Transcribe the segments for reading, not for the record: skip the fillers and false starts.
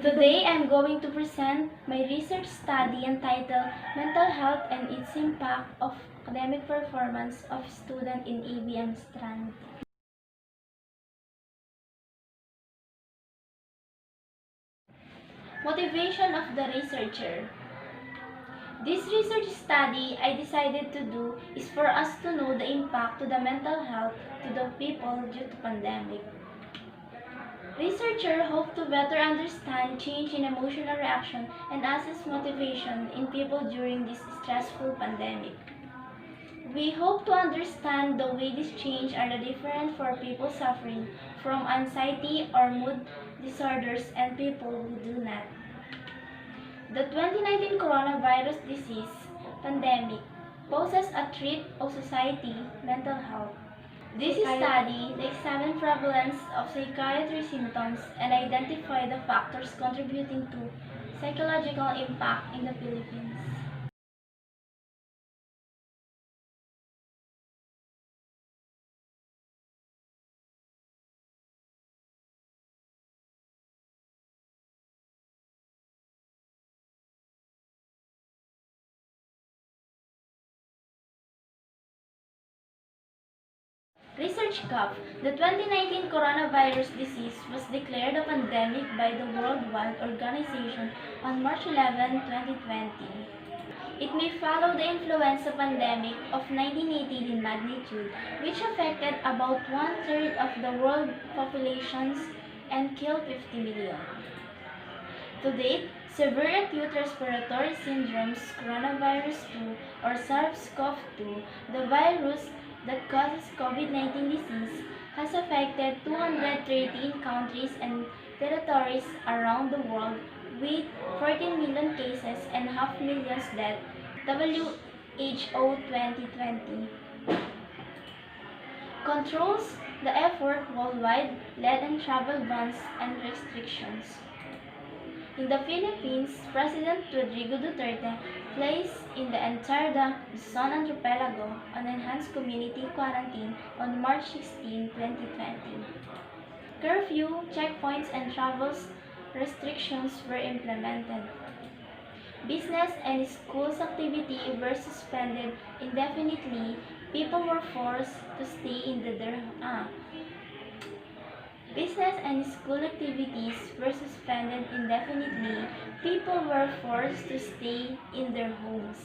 Today I'm going to present my research study entitled Mental Health and its Impact of Academic Performance of Student in ABM Strand. Motivation of the researcher. This research study I decided to do is for us to know the impact to the mental health to the people due to pandemic. Researchers hope to better understand change in emotional reaction and assess motivation in people during this stressful pandemic. We hope to understand the way these changes are different for people suffering from anxiety or mood disorders and people who do not. The 2019 coronavirus disease pandemic poses a threat of society mental health. This study examined prevalence of psychiatry symptoms and identify the factors contributing to psychological impact in the Philippines. Research Cup. The 2019 coronavirus disease was declared a pandemic by the World Health Organization on March 11, 2020. It may follow the influenza pandemic of 1918 in magnitude, which affected about one-third of the world populations and killed 50 million. To date, severe acute respiratory syndromes, coronavirus 2 or SARS-CoV-2, the virus that causes COVID-19 disease, has affected 213 countries and territories around the world with 14 million cases and half millions deaths. WHO 2020 controls the effort worldwide, led in travel bans and restrictions. In the Philippines, President Rodrigo Duterte placed in the Entrada Luzon archipelago on enhanced community quarantine on March 16, 2020. Curfew, checkpoints, and travel restrictions were implemented. Business and schools activity were suspended indefinitely. People were forced to stay in their Business and school activities were suspended indefinitely. People were forced to stay in their homes.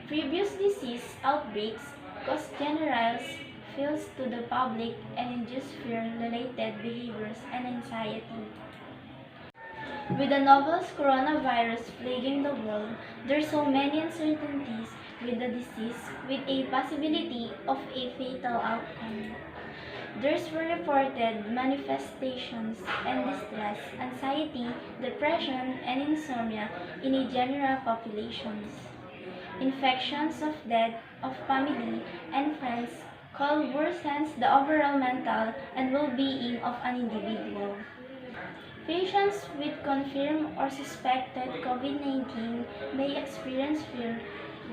Previous disease outbreaks caused general fears to the public and induced fear-related behaviors and anxiety. With the novel coronavirus plaguing the world, there are so many uncertainties with the disease with a possibility of a fatal outcome. There were reported manifestations and distress, anxiety, depression, and insomnia in a general population. Infections of death of family and friends could worsen the overall mental and well-being of an individual. Patients with confirmed or suspected COVID-19 may experience fear,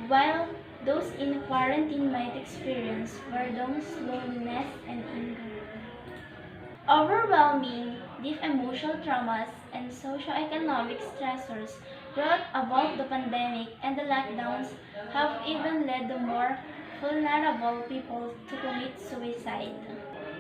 while those in quarantine might experience boredom, loneliness, and anger. Overwhelming, deep emotional traumas and socioeconomic stressors brought about the pandemic and the lockdowns have even led the more vulnerable people to commit suicide.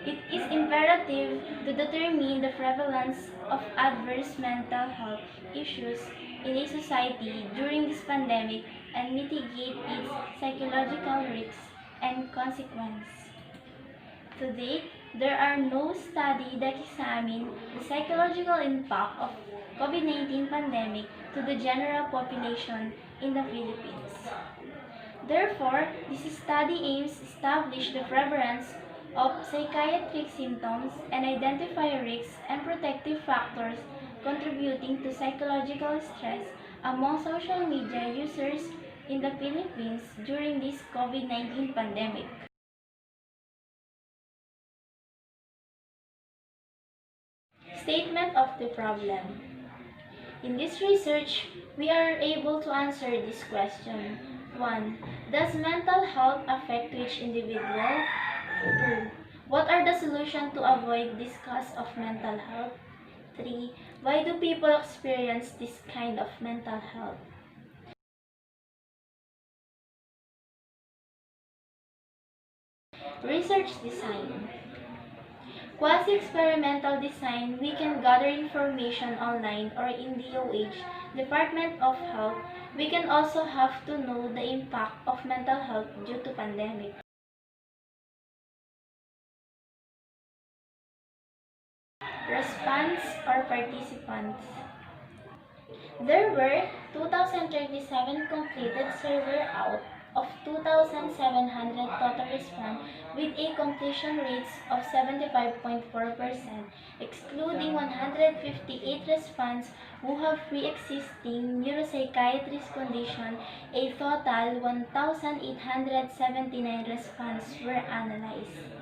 It is imperative to determine the prevalence of adverse mental health issues in a society during this pandemic and mitigate its psychological risks and consequences. To date, there are no studies that examine the psychological impact of COVID-19 pandemic to the general population in the Philippines. Therefore, this study aims to establish the prevalence of psychiatric symptoms and identify risks and protective factors contributing to psychological stress among social media users in the Philippines during this COVID-19 pandemic. Statement of the problem. In this research, we are able to answer this question. 1. Does mental health affect each individual? 2. What are the solutions to avoid this cause of mental health? 3. Why do people experience this kind of mental health? Research design. Quasi-experimental design, we can gather information online or in DOH, Department of Health. We can also have to know the impact of mental health due to pandemic. Response or participants. There were 2,037 completed survey out of 2,700 total response with a completion rate of 75.4%, excluding 158 respondents who have pre-existing neuropsychiatric condition. A total 1,879 respondents were analyzed.